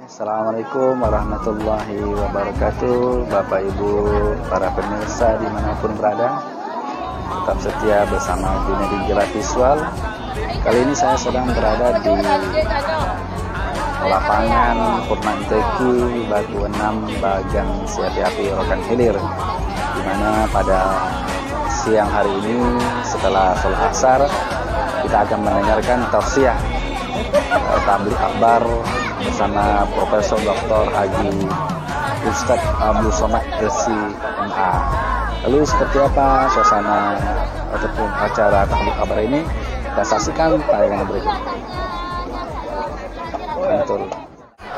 Assalamualaikum warahmatullahi wabarakatuh, Bapak Ibu, para pemirsa dimanapun berada. Tetap setia bersama Junedi Gila Visual. Kali ini saya sedang berada di lapangan Purnanteki Batu 6 Bagan Siapi Rokan Hilir, di mana pada siang hari ini setelah sholat asar kita akan mendengarkan tausiah tabligh akbar bersama Profesor Dr. Haji Ustadz Abdul Somad Resi MA. Lalu seperti apa suasana ataupun acara tabligh akbar ini? Kita saksikan tayangan berikut.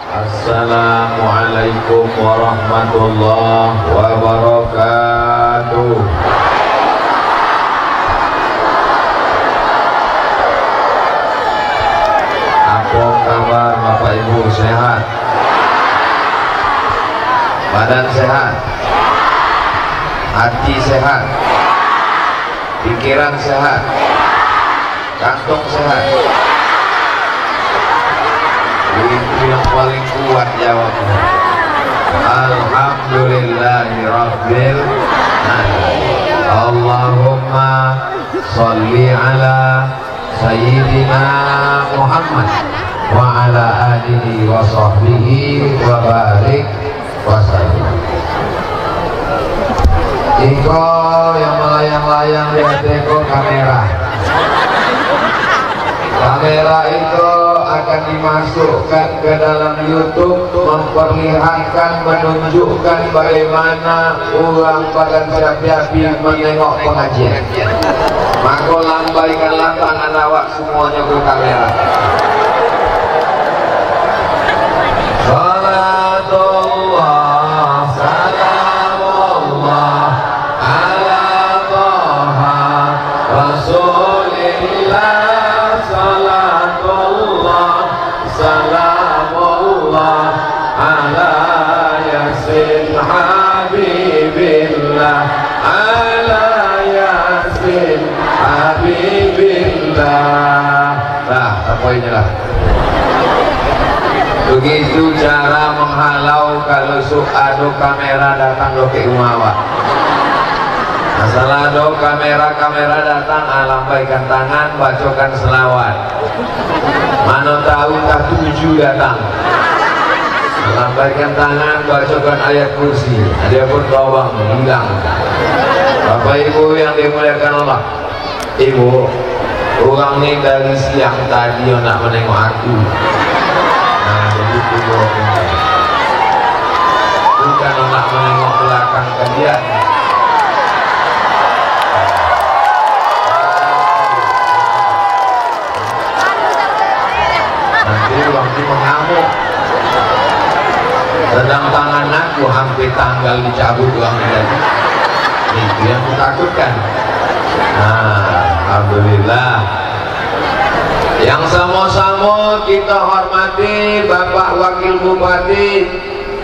Assalamualaikum warahmatullahi wabarakatuh. Apa kabar Bapak Ibu, sehat? Badan sehat? Hati sehat? Pikiran sehat? Kantong sehat? Itu yang paling kuat jawabnya. Alhamdulillahirabbil alamin. Allahumma sholli ala sayyidina Muhammad wa ala alihi wa sahbihi wa barik wa sallim. Iko yang melayang-layang di teko kamera. Kamera itu akan dimasukkan ke dalam YouTube, memperlihatkan, menunjukkan bagaimana orang Bagan Siapi menengok pengajian. Maka lambaikanlah tangan awak semuanya ke kamera. Salatullah, salamullah ala Taha Rasulillah. Salatullah, salamullah ala Yasin Habibillah, ala Yasin Habibillah. Nah, poinnya lah. Begitu cara menghalau kalau ada kamera datang ke umawa. Masalah do kamera datang, lambaikan tangan, bacakan selawat. Mana tahu tak tuju datang, lambaikan tangan, bacakan ayat kursi. Dia pun lawang hilang. Bapak Ibu yang dimuliakan Allah, Ibu, orang ini dari siang tadi nak menengok aku. Nah, begitu bukan nak menengok belakang kalian. Waktu mengamuk, sedang tangan aku hampir tanggal dicabut uangnya tadi. Itu yang kutakutkan. Alhamdulillah. Yang sama-sama kita hormati Bapak Wakil Bupati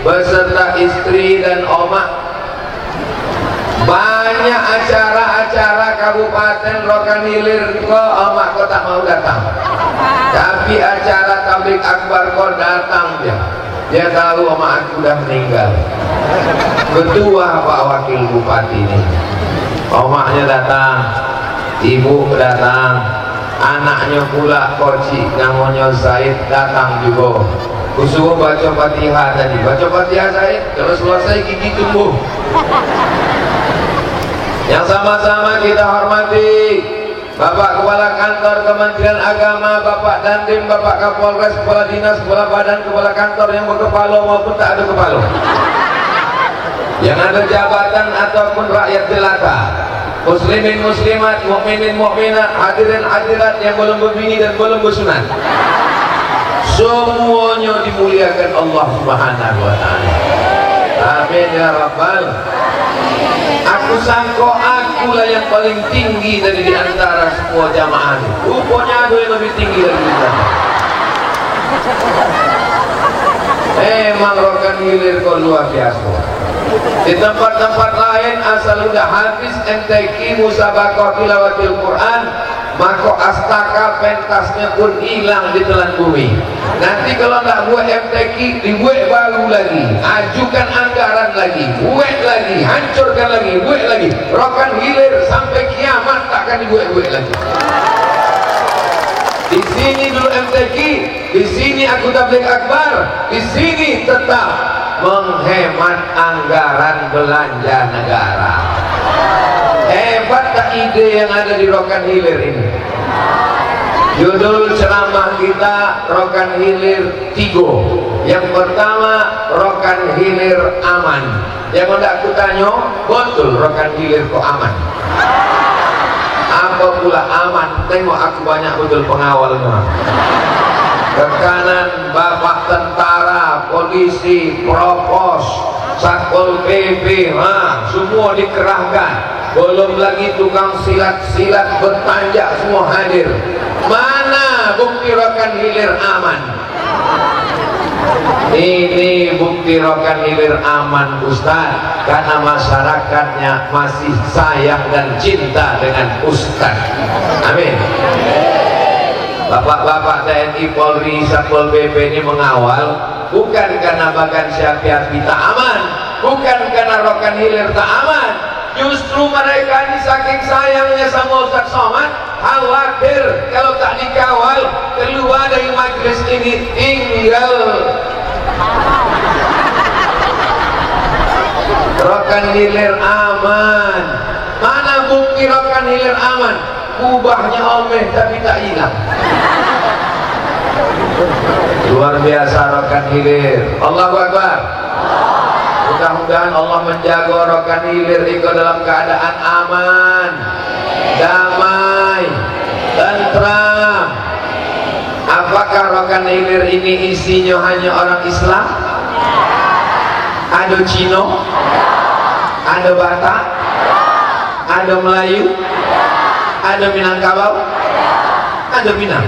beserta istri dan omak. Banyak acara-acara Kabupaten Rokan Hilir kok omak kok tak mau datang. Tapi acara tabligh akbar kok datang dia. Dia tahu omak aku sudah meninggal. Ketua Pak Wakil Bupati ini. Omaknya datang, ibu datang, anaknya pula Koci namanya Said datang juga. Kusuruh baca Fatihah tadi. Baca Fatihah Said, kalau selesai gigi tumbuh. Yang sama-sama kita hormati Bapak Kepala Kantor Kementerian Agama, Bapak Dandim, Bapak Kapolres, Kepala Dinas, Kepala Badan, Kepala Kantor yang berkepala maupun tak ada kepala, yang ada jabatan ataupun rakyat jelata, muslimin muslimat, mukminin mukminat, hadirin hadirat yang belum berbini dan belum bersunat, semuanya dimuliakan Allah Subhanahu wa taala. Amin ya rabbal. Aku sangka akulah yang paling tinggi dari di antara semua jamaah. Rupanya ada yang lebih tinggi dari kita. Memang Rokan Hilir kok luar biasa. Di tempat-tempat lain asal udah habis MTQ musabaqah tilawatil Quran, maka astaka pentasnya pun hilang di telan bumi. Nanti kalau nak buat MTQ, dibuat baru lagi, ajukan anggaran lagi, buat lagi, hancurkan lagi, buat lagi, rokan hilir sampai kiamat takkan dibuat-buat lagi. Di sini dulu MTQ, di sini aku tabligh akbar, di sini tetap menghemat anggaran belanja negara. Hebat tak ide yang ada di Rokan Hilir ini? Judul ceramah kita Rokan Hilir 3. Yang pertama, Rokan Hilir aman. Yang hendak aku tanya, betul Rokan Hilir kok aman? Apa pula aman? Tengok aku banyak betul pengawalnya. Tekanan bapak tentara, polisi, propos, satpol PP, semua dikerahkan. Belum lagi tukang silat-silat bertanjak semua hadir. Mana bukti Rokan Hilir aman? Ini bukti Rokan Hilir aman, Ustaz, karena masyarakatnya masih sayang dan cinta dengan Ustaz. Amin. Bapak-bapak TNI, Polri, Satpol PP ini mengawal bukan karena Bagan Syafiati tak aman, bukan karena Rokan Hilir tak aman. Justru mereka ini saking sayangnya sama Ustaz Somad, khawatir kalau tak dikawal keluar dari majlis ini tinggal. Rokan Hilir aman. Mana bukti Rokan Hilir aman? Kubahnya omeh tapi tak hilang. Luar biasa Rokan Hilir. Allahu Akbar. Mudah-mudahan Allah menjaga Rokan Hilir itu dalam keadaan aman, damai, tentram. Apakah Rokan Hilir ini isinya hanya orang Islam? Ada Cina? Ada Batak? Ada Melayu? Ada Minangkabau? Ada Minang?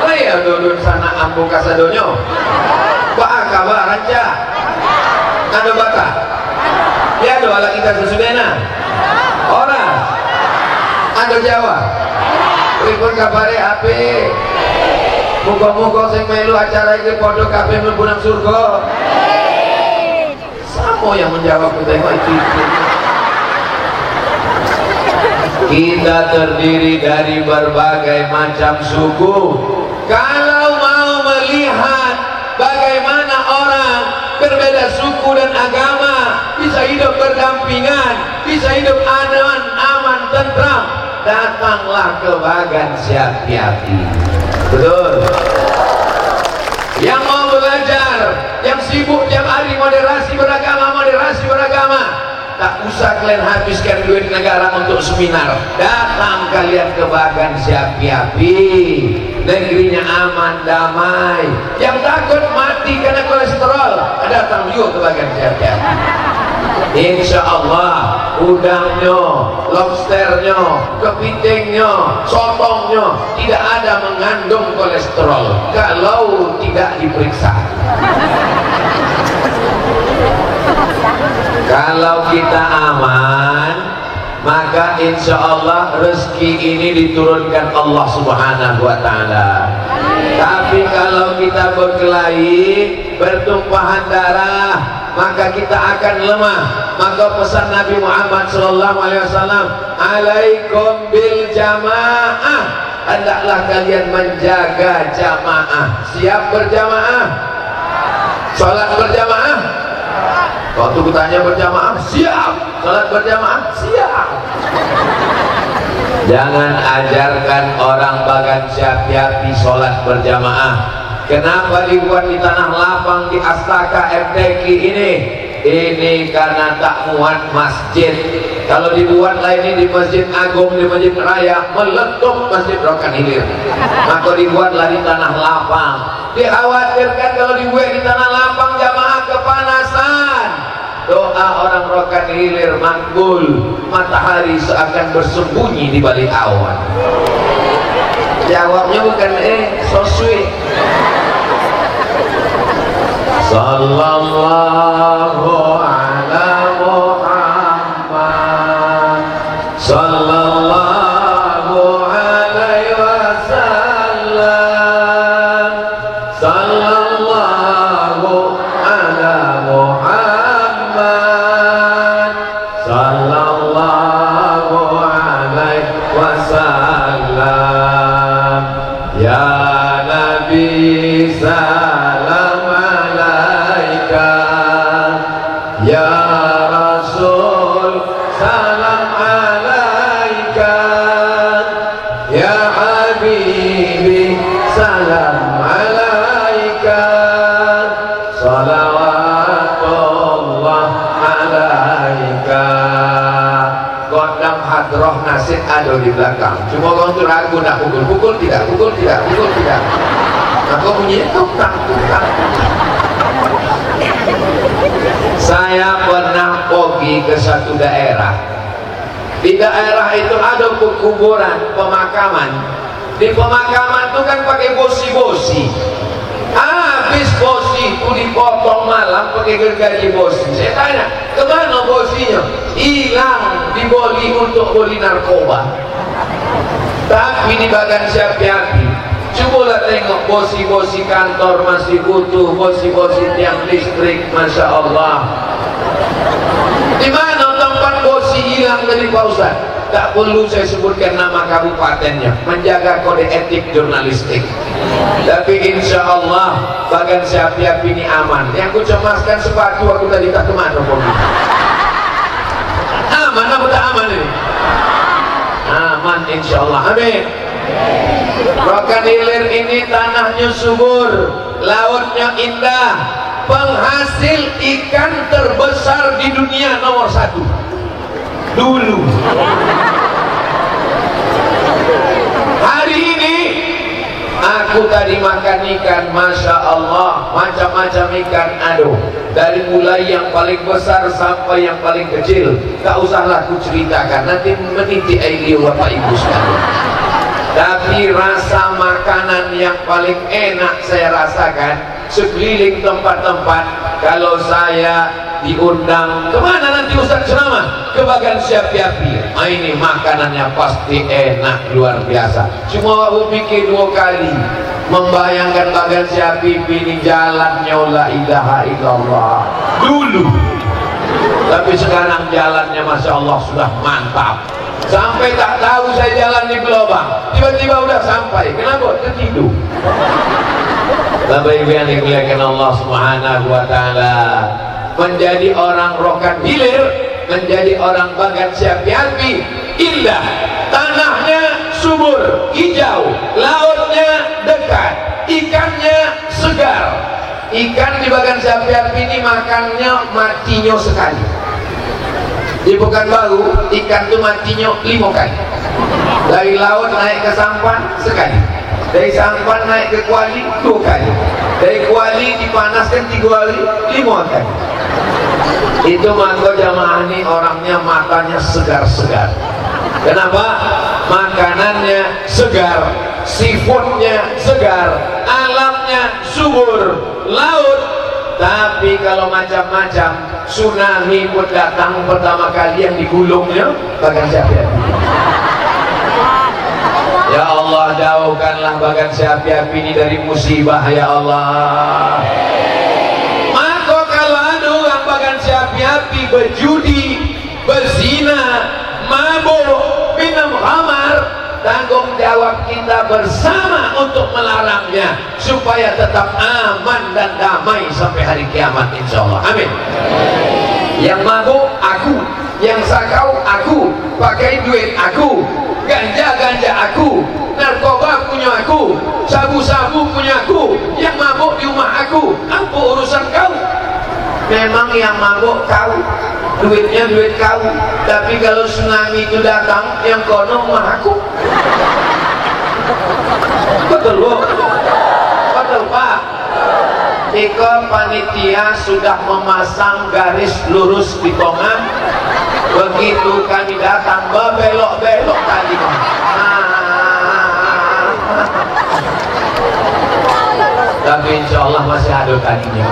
Laya duduk sana ambu kasadonyo. Pak kabar raja? Ada Batak? Ya ada ala kita sesudahnya. Orang? Ada Jawa? Ribut kabare ape? Muka-muka sing melu acara ini podo kabeh mlebu nang surga. Sama yang menjawab kita itu. Kita terdiri dari berbagai macam suku. Kalau mau melihat bagaimana orang berbeda suku dan agama bisa hidup berdampingan, bisa hidup aman, tentram, datanglah ke Bagan Syafiati. Betul. Yang mau belajar, yang sibuk tiap hari moderasi beragama, tak usah kalian habiskan duit negara untuk seminar. Datang kalian ke Bagan Syafiati. Negerinya aman, damai. Yang takut mati karena kolesterol, datang juga ke Bagan Syafiati. Insya Allah udangnya, lobsternya, kepitingnya, sotongnya tidak ada mengandung kolesterol kalau tidak diperiksa. Kalau kita aman, maka insya Allah rezeki ini diturunkan Allah Subhanahu wa Ta'ala. Tapi kalau kita berkelahi, bertumpahan darah, maka kita akan lemah. Maka pesan Nabi Muhammad SAW, alaikum bil jamaah, hendaklah kalian menjaga jamaah. Siap berjamaah? Salat berjamaah? Waktu kutanya berjamaah, siap. Salat berjamaah, siap. Jangan ajarkan orang Bagan Syafiati salat berjamaah. Kenapa dibuat di tanah lapang di Astaka MTQ ini? Ini karena tak muat masjid. Kalau dibuat lain ini di Masjid Agung, di Masjid Raya, meletup Masjid Rokan Hilir. Maka dibuatlah di tanah lapang. Dikhawatirkan kalau dibuat di tanah lapang jamaah kepanasan. Doa orang Rokan Hilir makbul. Matahari seakan bersembunyi di balik awan. Jawabnya bukan so sweet. Sallallahu ala Muhammad, sallallahu ala wasit ada di belakang. Cuma orang tu ragu nak pukul, pukul tidak, pukul tidak, pukul tidak. Maka bunyi tukang. Saya pernah pergi ke satu daerah. Di daerah itu ada kuburan, pemakaman. Di pemakaman itu kan pakai bosi-bosi. Habis bosi itu dipotong malam pakai gergaji bosi. Saya tanya, kemana bosinya? Hilang, diboli untuk boli narkoba. Tapi di bagan siapi-api. Cobalah tengok bosi-bosi kantor masih utuh, bosi-bosi tiang listrik, Masya Allah. Di mana tempat bosi hilang dari Pak Ustaz? Tak perlu saya sebutkan nama kabupatennya, menjaga kode etik jurnalistik. Tapi insya Allah bagan siapi-api ini aman. Yang ku cemaskan sepatu aku tadi tak kemana pun. Aman apa tak aman ini? Aman insya Allah. Amin. Rokan Hilir ini tanahnya subur, lautnya indah, penghasil ikan terbesar di dunia nomor 1 dulu. Hari ini aku tadi makan ikan, Masya Allah, macam-macam ikan. Aduh, dari mulai yang paling besar sampai yang paling kecil. Tak usahlah aku ceritakan, nanti meniti air Bapak Ibu sekalian. Tapi rasa makanan yang paling enak saya rasakan sekeliling tempat-tempat. Kalau saya diundang kemana nanti Ustaz ceramah, ke bagan siapi-api, ini makanannya pasti enak luar biasa. Cuma aku pikir 2 kali membayangkan bagan siapi ini jalannya la ilaha illallah dulu. Tapi sekarang jalannya Masya Allah sudah mantap. Sampai tak tahu saya jalan di Gelobang, tiba-tiba udah sampai. Kenapa? Tertidur. Bapak Ibu yang dimuliakan Allah Subhanahu wa Ta'ala, menjadi orang Rokan Hilir, menjadi orang bagan siapi-api, indah, tanahnya subur, hijau, lautnya dekat, ikannya segar. Ikan di bagan siapi-api ini makannya matinya sekali. Di Pekanbaru ikan itu matinya 5 kali. Dari laut naik ke Sampan sekali, dari Sampan naik ke Kuali 2 kali, dari Kuali dipanaskan 3 kali, 5 kali. Itu maka jamaah ini orangnya matanya segar-segar. Kenapa? Makanannya segar, seafoodnya segar, alamnya subur, laut. Tapi kalau macam-macam, tsunami pun datang, pertama kali yang digulungnya bagan siapi-api. Ya Allah, jauhkanlah bagan siapi-api ini dari musibah, ya Allah. Maka kalau ada orang bagan siapi-api berjudi, berzina, mabuk, minum khamar, tanggung jawab kita bersama untuk melarangnya supaya tetap aman dan damai sampai hari kiamat insyaallah. Amin. Yang mabuk aku, yang sakau aku, pakai duit aku, ganja aku, narkoba punya aku, sabu-sabu punya aku, yang mabuk di rumah aku. Apa urusan kau? Memang yang mabuk kau, duitnya duit kau. Tapi kalau tsunami itu datang, yang kono mah aku. Betul Bu? Betul Pak? Jika panitia sudah memasang garis lurus di tengah, begitu kami datang belok-belok tadi. Tapi insya Allah masih ada tadinya.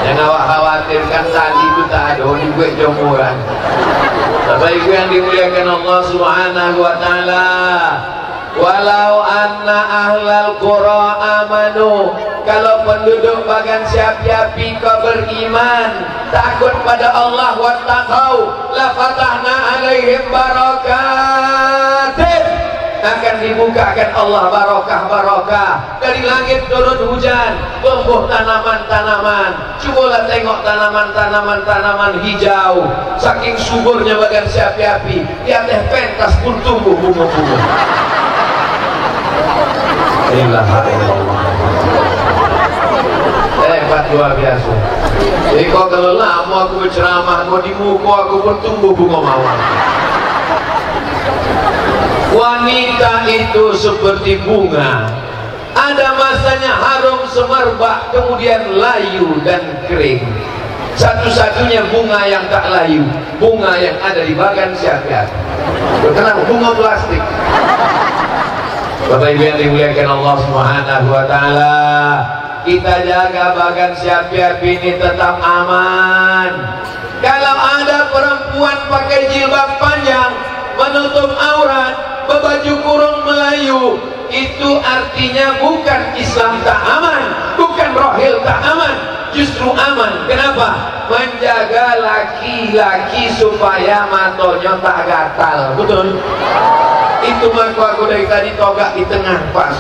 Yang awak khawatirkan tadi itu tak ada di gue jomuran. Bapak Ibu yang dimuliakan Allah Subhanahu wa Ta'ala, walau anna ahlal qura amanu, kalau penduduk bagan siapi-api kau beriman, takut pada Allah, wattaqau, la fatahna alaihim barakatin, akan dibukakan Allah barokah-barokah. Dari langit turun hujan, tumbuh tanaman-tanaman. Cobalah tengok tanaman-tanaman hijau, saking suburnya bagan siapi-api, di atas pentas pun tumbuh bunga-bunga. Hebat luar biasa. Jadi kalau lama aku berceramah, mau di muka aku pun tumbuh bunga mawar. Wanita itu seperti bunga, ada masanya harum semerbak, kemudian layu dan kering. Satu-satunya bunga yang tak layu, bunga yang ada di bagan Syafiat. Kenapa? Bunga plastik. Bapak Ibu yang dimuliakan Allah Subhanahu wa taala, kita jaga bagan Syafiat ini tetap aman. Kalau ada perempuan pakai jilbab panjang menutup aurat, berbaju kurung Melayu, itu artinya bukan Islam tak aman, bukan rohil tak aman, justru aman. Kenapa? Menjaga laki-laki supaya matonya tak gatal. Betul? Itu aku dari tadi togak di tengah pas.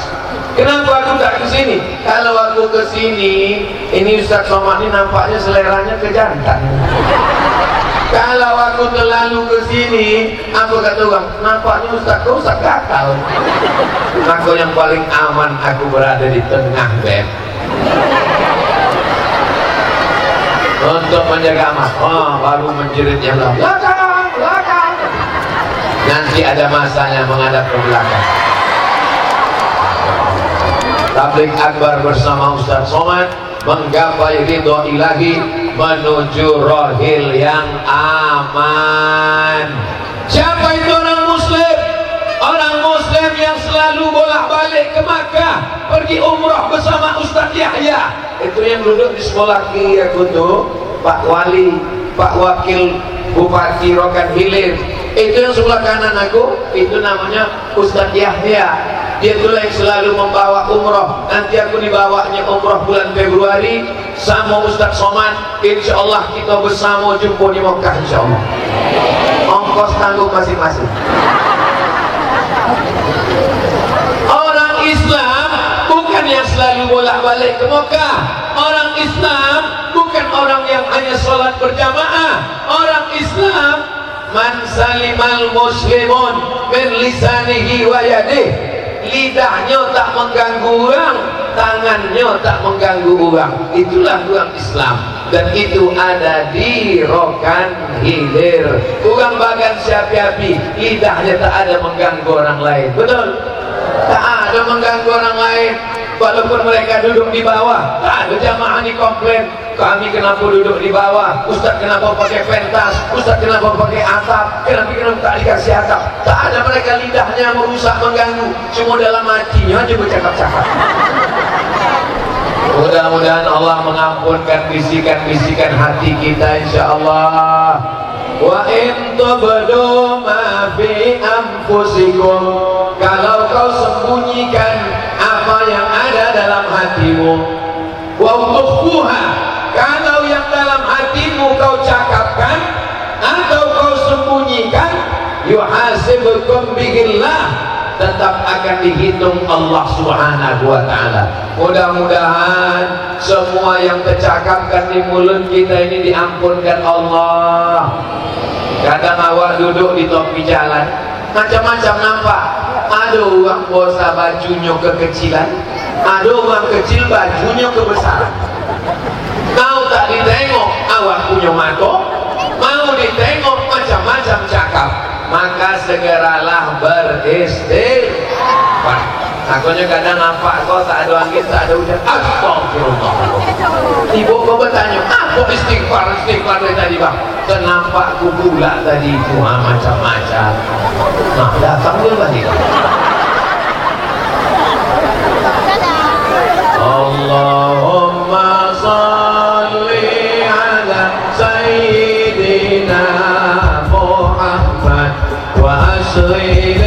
Kenapa aku tak ke sini? Kalau aku ke sini, ini Ustaz Somad ini nampaknya seleranya ke jantan. Kalau aku terlalu ke sini, aku kata orang, nampaknya Ustaz kau Ustaz gatal. Aku yang paling aman, aku berada di tengah beb. Untuk menjaga aman, baru menjerit yang belakang, belakang. Nanti ada masanya menghadap ke belakang. Tabligh akbar bersama Ustaz Somad menggapai ridho ilahi menuju rohil yang aman. Siapa itu orang muslim? Orang muslim yang selalu bolak-balik ke Makkah, pergi umrah bersama Ustaz Yahya. Itu yang duduk di sebelah kiri aku tuh, Pak Wali, Pak Wakil Bupati Rokan Hilir. Itu yang sebelah kanan aku, itu namanya Ustaz Yahya. Dia itulah yang selalu membawa umroh. Nanti aku dibawanya umroh bulan Februari sama Ustaz Somad. InsyaAllah kita bersama jumpa di Mekah, insyaAllah. Ongkos tanggung masing-masing. Orang Islam bukan yang selalu bolak-balik ke Mekah. Orang Islam bukan orang yang hanya sholat berjamaah. Orang Islam man salimal muslimun min lisanihi wa yadihi. Lidahnya tak mengganggu orang, tangannya tak mengganggu orang. Itulah orang Islam. Dan itu ada di Rokan Hilir. Orang bagan Syafi'i, lidahnya tak ada mengganggu orang lain. Betul? Tak ada mengganggu orang lain. Walaupun mereka duduk di bawah, tak ada jamaah ni komplain, kami kenapa duduk di bawah, Ustaz kenapa pakai pentas, Ustaz kenapa pakai atap, kenapa tak dikasih atap. Tak ada, mereka lidahnya merusak, mengganggu, cuma dalam hatinya aja bercakap-cakap. Mudah-mudahan Allah mengampunkan bisikan-bisikan hati kita, insyaallah. Wa in tubdu ma fi anfusikum, kalau kau sembunyikan apa yang ada dalam hatimu, wa tukhfuha, kalau yang dalam hatimu kau cakapkan atau kau sembunyikan, yuhasibukum bihillah, tetap akan dihitung Allah Subhanahu wa taala. Mudah-mudahan semua yang tercakapkan di mulut kita ini diampunkan Allah. Kadang awak duduk di tepi jalan, macam-macam nampak. Ada orang bosa bajunya kekecilan, ada orang kecil bajunya kebesaran. Kau tak ditengok awak punya mata, mau ditengok macam-macam cakap, maka segeralah beristighfar. Akunya kadang nampak kau tak ada angin, tak ada hujan, astagfirullah. Ibu kau bertanya, apa istighfar dari tadi bang? Kenapa aku pula tadi itu macam-macam. Nah, datang dia balik. Allahumma salli ala Sayyidina Muhammad wa asri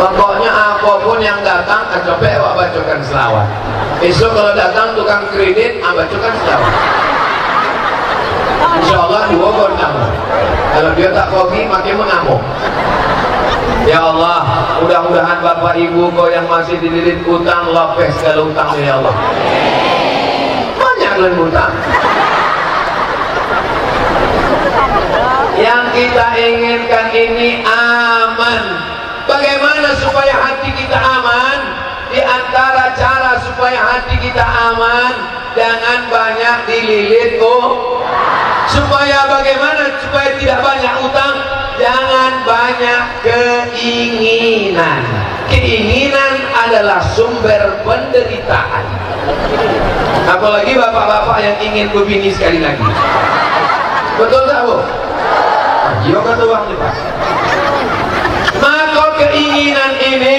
Pokoknya apapun yang datang, coba awak bacakan selawat. Besok kalau datang tukang kredit, bacakan selawat. Insya Allah dua gondang. Kalau dia tak kopi, makin mengamuk. Ya Allah, mudah-mudahan Bapak Ibu kau yang masih dililit utang, lapes kalau utangnya ya Allah. Banyak yang utang. Yang kita inginkan ini aman. Bagaimana supaya hati kita aman? Di antara cara supaya hati kita aman, jangan banyak dililit supaya bagaimana supaya tidak banyak utang, jangan banyak keinginan. Keinginan adalah sumber penderitaan. Apalagi bapak-bapak yang ingin berbini sekali lagi. Betul tak Bu? Iya kata uang nih Pak. Maka keinginan ini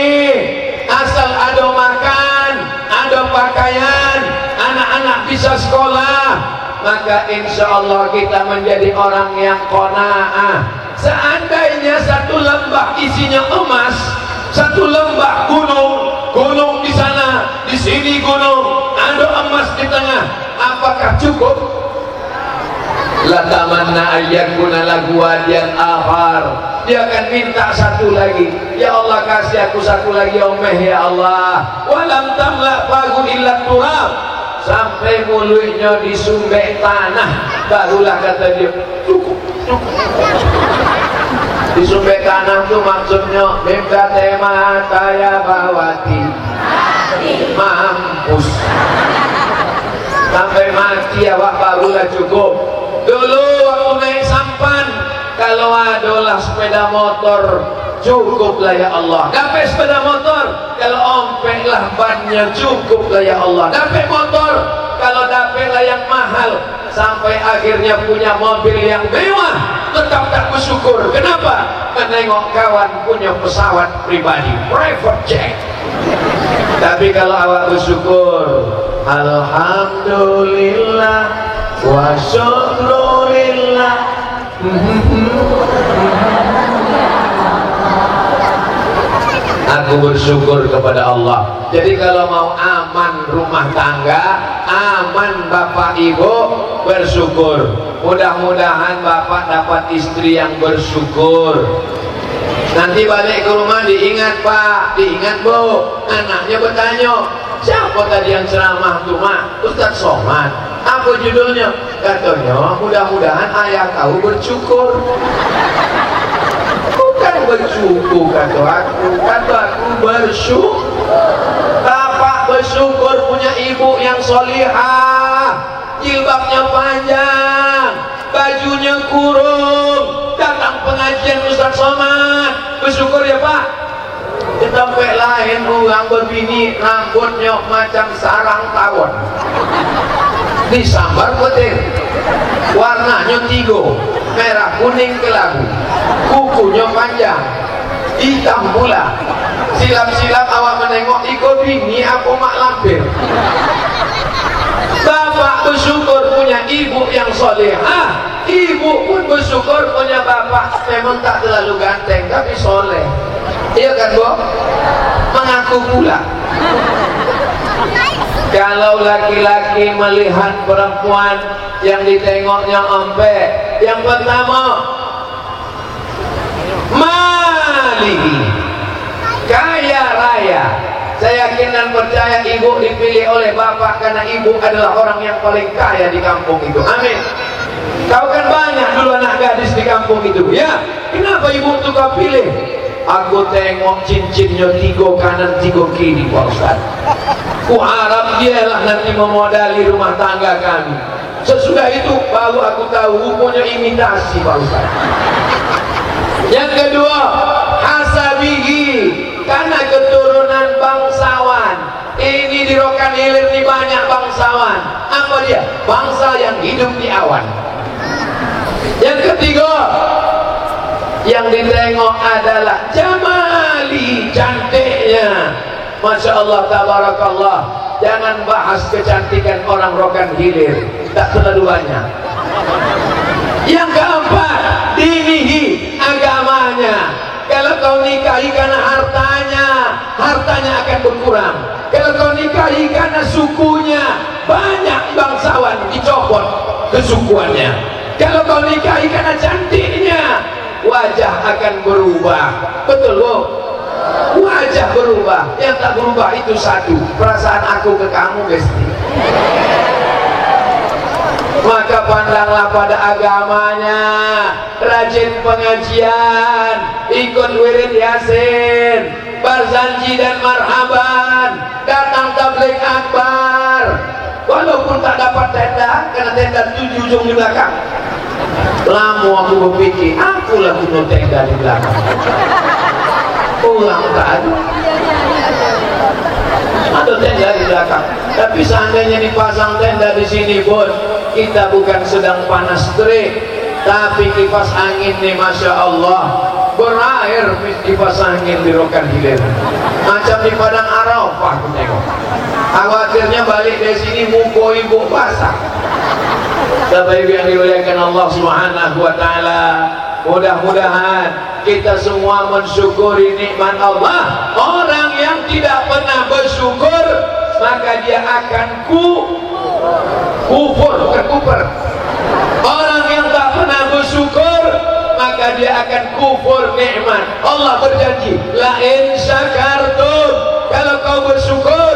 asal ada makan, ada pakaian, anak-anak bisa sekolah, maka insya Allah kita menjadi orang yang qanaah. Seandainya satu lembah isinya emas, satu lembah gunung di sana, di sini gunung, ada emas di tengah, apakah cukup? La tamanna ayyakuna lahu wadiyan akhar. Dia akan minta satu lagi. Ya Allah kasih aku satu lagi omeh ya Allah. Walam tamla fahu illa turab. Sampai mulutnya disumbek tanah, barulah kata dia cukup. Disumbek tanah itu maksudnya minta tema kaya bawati mampus sampai mati awak barulah cukup. Dulu waktu naik sampan, kalau adalah sepeda motor cukuplah ya Allah. Dapat sepeda motor, kalau ompeklah bannya cukuplah ya Allah. Dapat motor, kalau dapatlah yang mahal, sampai akhirnya punya mobil yang mewah, tetap tak bersyukur. Kenapa? Menengok kawan punya pesawat pribadi, private jet. Tapi kalau awak bersyukur, alhamdulillah wa syukrulillah. Aku bersyukur kepada Allah. Jadi kalau mau aman rumah tangga, aman Bapak Ibu, bersyukur. Mudah-mudahan Bapak dapat istri yang bersyukur. Nanti balik ke rumah diingat Pak, diingat Bu. Anaknya bertanya, siapa tadi yang ceramah tuh Mak? Ustaz Somad. Apa judulnya? Katanya mudah-mudahan ayah kau bersyukur. Bukan bersyukur kata aku bersyukur. Bapak bersyukur punya ibu yang solihah, jilbabnya panjang, bajunya kurung, datang pengajian Ustaz Somad. Bersyukur ya Pak. Di tempat lain orang berbini rambutnya macam sarang tawon, disambar petir, warnanya 3, merah kuning kelabu, kukunya panjang, hitam pula. Silap-silap awak menengok ikut bini aku mak lampir. Bapak bersyukur punya ibu yang solehah, ibu pun bersyukur punya bapak memang tak terlalu ganteng tapi soleh. Iya kan Bu? Mengaku pula. Kalau laki-laki melihat perempuan yang ditengoknya empek, yang pertama malihi, kaya raya. Saya yakin dan percaya ibu dipilih oleh bapak karena ibu adalah orang yang paling kaya di kampung itu. Amin. Kau kan banyak dulu anak gadis di kampung itu, ya? Kenapa ibu tuh kau pilih? Aku tengok cincinnya 3 kanan 3 kiri Pak Ustaz. Ku harap dialah nanti memodali rumah tangga kami. Sesudah itu baru aku tahu punya imitasi Pak Ustaz. Yang kedua, hasabihi, karena keturunan bangsawan. Ini di Rokan Hilir ini banyak bangsawan. Apa dia? Bangsa yang hidup di awan. Yang ketiga, yang ditengok adalah jamali, cantiknya. Masya Allah, tabarakallah. Jangan bahas kecantikan orang Rokan Hilir, tak terlalu banyak. Yang keempat, dinihi, agamanya. Kalau kau nikahi karena hartanya, hartanya akan berkurang. Kalau kau nikahi karena sukunya, banyak bangsawan dicopot kesukuannya. Kalau kau nikahi karena cantiknya, wajah akan berubah. Betul bu? Wajah berubah. Yang tak berubah itu satu, perasaan aku ke kamu Gusti. Maka pandanglah pada agamanya, rajin pengajian, ikut wirid yasin, barzanji dan marhaban, datang tabligh akbar. Walaupun tak dapat tenda, karena tenda 7 ujung di belakang. Lama aku berpikir, akulah punya tenda di belakang. Ulang tak ada. Ada tenda di belakang. Tapi seandainya dipasang tenda di sini pun, kita bukan sedang panas terik, tapi kipas angin nih Masya Allah berair kipas angin di Rokan Hilir, macam di Padang Arafah. Aku tengok, khawatirnya balik dari sini muka ibu basah. Bapak Ibu yang dimuliakan Allah Subhanahu wa Ta'ala, mudah-mudahan kita semua mensyukuri nikmat Allah. Orang yang tidak pernah bersyukur, maka dia akan kufur, bukan kufur. Orang yang tak pernah bersyukur, maka dia akan kufur nikmat. Allah berjanji, la in syakartum, kalau kau bersyukur,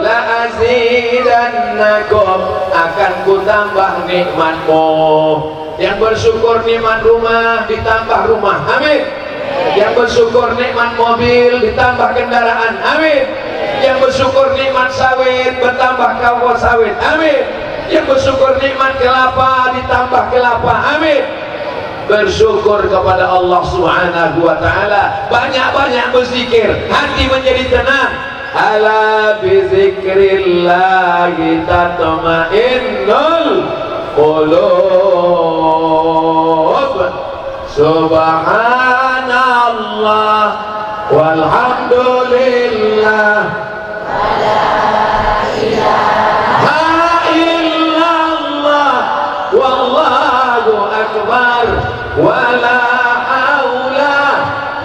la azidannakum, akan ku tambah nikmatmu. Yang bersyukur nikmat rumah, ditambah rumah, amin. Yang bersyukur nikmat mobil, ditambah kendaraan, amin. Yang bersyukur nikmat sawit, bertambah kawan sawit, amin. Yang bersyukur nikmat kelapa, ditambah kelapa, amin. Bersyukur kepada Allah Subhanahu wa Ta'ala, banyak-banyak berzikir, hati menjadi tenang. Ala bizikrillahi tatma'innul qulub. Subhanallah walhamdulillah, la ilaha illallah, wallahu akbar, wala haula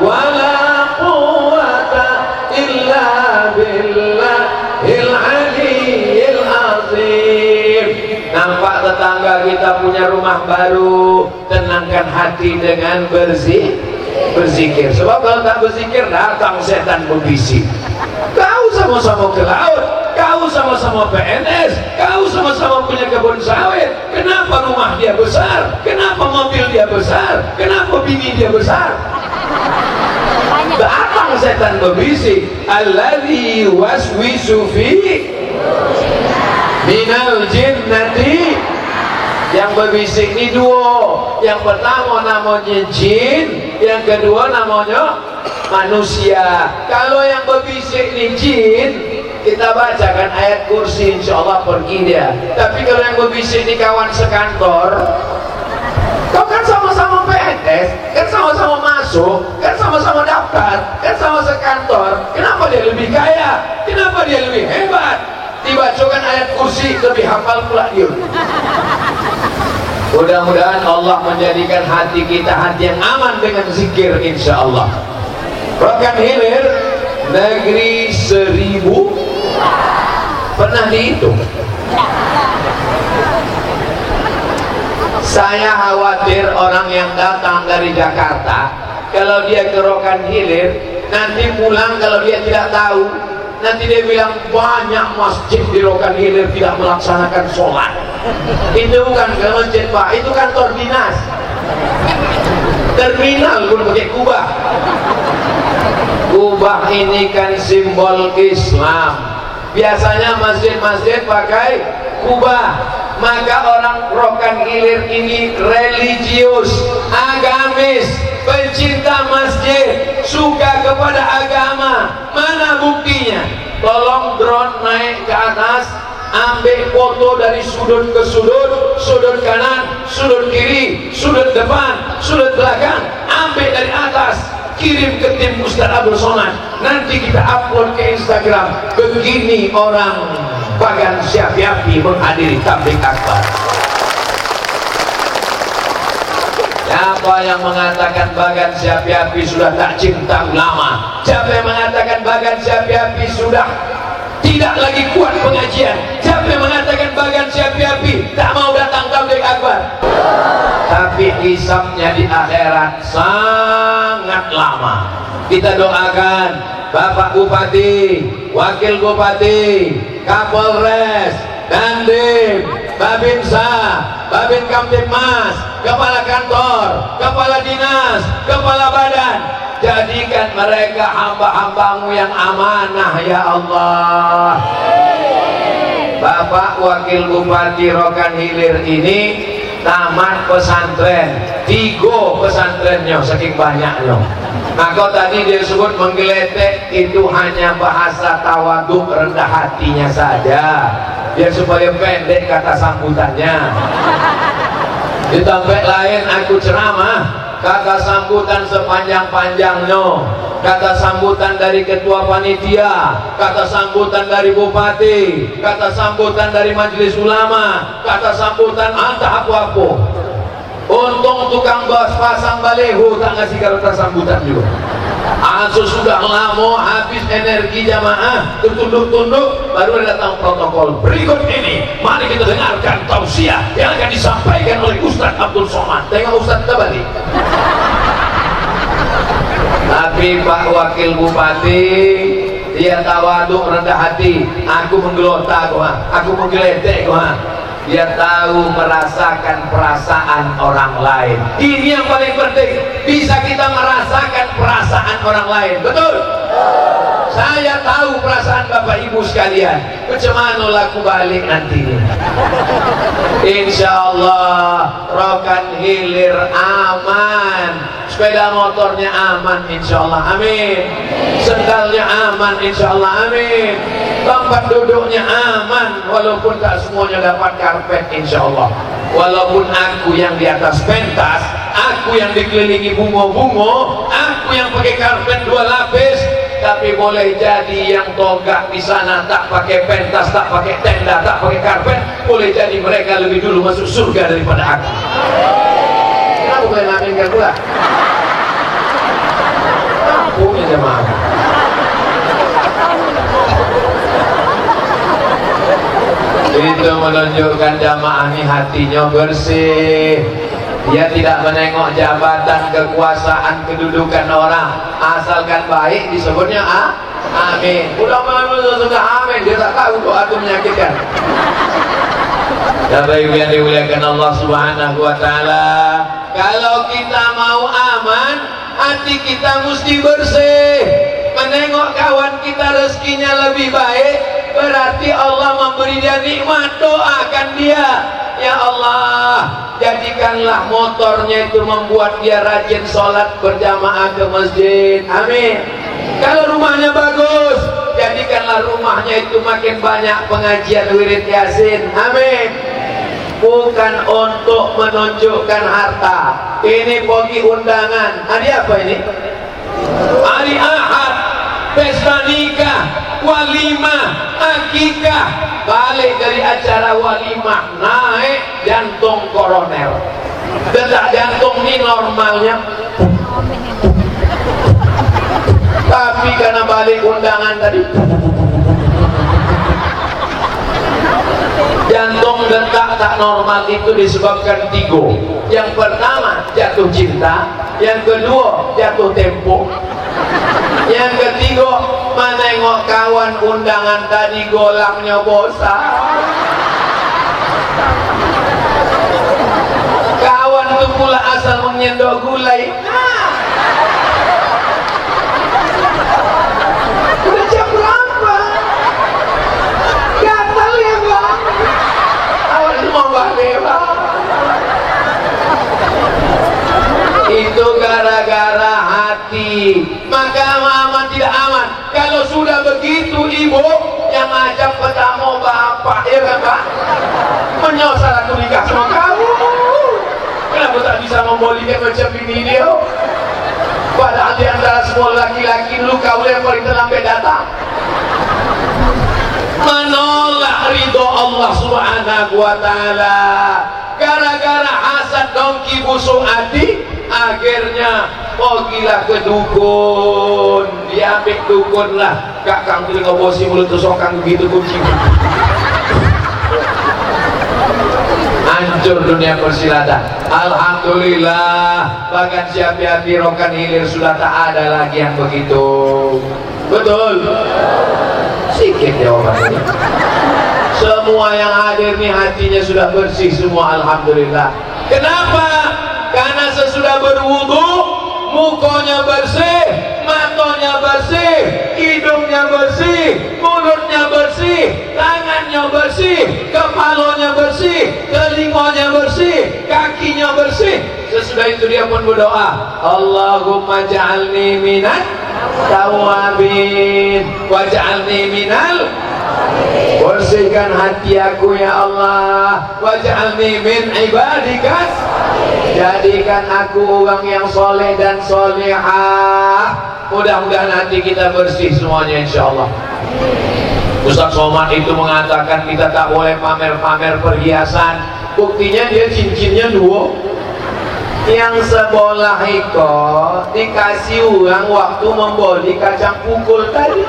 wala quwwata illa billahil aliyyil azim. Nampak tetangga kita punya rumah baru, tenangkan hati dengan berzikir. Sebab kalau tak berzikir, datang setan berbisik. Kau sama-sama ke laut, kau sama-sama PNS, kau sama-sama punya kebun sawit. Kenapa rumah dia besar? Kenapa mobil dia besar? Kenapa bini dia besar? Datang setan berbisik, alladzi waswisu fi minal jinnati. Yang berbisik ini dua. Yang pertama namanya jin, yang kedua namanya manusia. Kalau yang berbisik ini jin, kita bacakan ayat kursi, insya Allah pergi dia. Tapi kalau yang berbisik ini kawan sekantor, kau kan sama-sama PNS, kan sama-sama masuk, kan sama-sama daftar, kan sama sekantor. Kenapa dia lebih kaya? Kenapa dia lebih hebat? Dibacakan ayat kursi, lebih hafal pula dia. Mudah-mudahan Allah menjadikan hati kita hati yang aman dengan zikir, insya Allah. Rokan Hilir, negeri 1000, pernah dihitung? Saya khawatir orang yang datang dari Jakarta, kalau dia ke Rokan Hilir, nanti pulang kalau dia tidak tahu, nanti dia bilang banyak masjid di Rokan Hilir tidak melaksanakan sholat. Itu bukan ke masjid Pak, itu kantor dinas. Terminal pun pakai kubah. Kubah ini kan simbol Islam. Biasanya masjid-masjid pakai kubah. Maka orang Rokan Hilir ini religius, agamis, pencinta masjid, suka kepada agama. Mana buktinya? Tolong drone naik ke atas, ambil foto dari sudut ke sudut, sudut kanan, sudut kiri, sudut depan, sudut belakang, ambil dari atas, kirim ke tim Ustaz Abdul Somad. Nanti kita upload ke Instagram. Begini orang Bagan Syafi'i menghadiri tabligh akbar. Ya, Siapa yang mengatakan Bagan Siapi-Api sudah tak cinta ulama? Siapa yang mengatakan Bagan Siapi-Api sudah tidak lagi kuat pengajian? Siapa yang mengatakan Bagan Siapi-Api tak mau datang tabligh akbar? Tapi hisabnya di akhirat sangat lama. Kita doakan Bapak Bupati, Wakil Bupati, Kapolres, Dandim, Babinsa, Babin Kamtibmas, Kepala Kantor, Kepala Dinas, Kepala Badan, jadikan mereka hamba-hambamu yang amanah ya Allah. Bapak Wakil Bupati Rokan Hilir ini tamat pesantren, 3 pesantrennya saking banyaknya. Maka tadi dia sebut menggeletek itu hanya bahasa tawaduk, rendah hatinya saja. Dia supaya pendek kata sambutannya. Di tempat lain aku ceramah, kata sambutan sepanjang-panjangnya, kata sambutan dari ketua panitia, kata sambutan dari bupati, kata sambutan dari majelis ulama, kata sambutan antah apa-apa. Untung tukang bos pasang baleho tak ngasih kata sambutan juga. Sudah lama habis energi jamaah tertunduk-tunduk, baru datang protokol. Berikut ini mari kita dengarkan tausiah yang akan disampaikan oleh Ustaz Abdul Somad. Tengok Ustaz Tabali. Tapi Pak Wakil Bupati dia tawaduk, rendah hati. Aku menggelota kok, aku menggeletek kok. Dia tahu merasakan perasaan orang lain. Ini yang paling penting, bisa kita merasakan perasaan orang lain. Betul? Saya tahu perasaan Bapak Ibu sekalian. Macam mana laku balik nanti? Insya Allah Rokan Hilir aman, sepeda motornya aman insya Allah, amin. Sendalnya aman insya Allah, amin. Tempat duduknya aman, walaupun tak semuanya dapat karpet insya Allah. Walaupun aku yang di atas pentas, aku yang dikelilingi bunga-bunga, aku yang pakai karpet 2 lapis, tapi boleh jadi yang togak di sana tak pakai pentas, tak pakai tenda, tak pakai karpet, boleh jadi mereka lebih dulu masuk surga daripada aku. Kenapa boleh ngaminkan pula? Punya jemaah. Itu menunjukkan jamaah ini hatinya bersih. Dia tidak menengok jabatan, kekuasaan, kedudukan orang, asalkan baik disebutnya amin. Mudah-mudahan sudah amin, dia tak tahu doa itu menyakitkan. Bapak Ibu yang dimuliakan Allah Subhanahu wa taala, kalau kita mau aman, hati kita mesti bersih. Menengok kawan kita rezekinya lebih baik, berarti Allah memberi dia nikmat. Doakan dia, ya Allah, jadikanlah motornya itu membuat dia rajin sholat berjamaah ke masjid, amin. Kalau rumahnya bagus, jadikanlah rumahnya itu makin banyak pengajian wirid yasin, amin. Bukan untuk menunjukkan harta. Ini pergi undangan. Hari apa ini? Hari Ahad, pesta nikah, walimah, akikah. Balik dari acara walimah, naik jantung koroner. Detak jantung ini normalnya, tapi karena balik undangan tadi, jantung detak tak normal itu disebabkan 3. Yang pertama jatuh cinta, yang kedua jatuh tempo, yang ketiga menengok kawan undangan tadi golangnya bosan. Kawan itu pula asal mengendok gulai. Udah jam berapa? Gatal ya bang? Awal semua balik bang. Itu gara-gara hati. Maka aman tidak aman. Kalau sudah begitu ibu yang ajak pertama bapak, ya kan pak? Menyosal aku nikah sama kamu. Kenapa tak bisa membolikan macam ini dia? Padahal di antara semua laki-laki dulu kau yang paling terlambat datang. Menolak ridho Allah Subhanahu wa taala. Gara-gara hasad dongki busuk hati, akhirnya pergilah ke dukun, diambil dukun lah, kakang telinga bosi mulut sokang begitu kucing. Hancur dunia persilatan. Alhamdulillah, bahkan siapi-api Rokan Hilir sudah tak ada lagi yang begitu. Betul? Sikit jawabannya. Semua yang hadir nih hatinya sudah bersih semua, alhamdulillah. Kenapa? Karena sesudah berwudu, mukanya bersih, matanya bersih, hidungnya bersih, mulutnya bersih, tangannya bersih, kepalanya bersih, telinganya bersih, kakinya bersih. Sesudah itu dia pun berdoa, Allahumma ja'alni minat tawabin waj'alni minal, bersihkan hati aku ya Allah, waj'alni min ibadikas, jadikan aku orang yang soleh dan solehah. Mudah-mudahan hati kita bersih semuanya insyaallah. Ustaz Somad itu mengatakan kita tak boleh pamer-pamer perhiasan. Buktinya dia cincinnya dua. Yang sebelah itu dikasih orang waktu membeli kacang pukul tadi.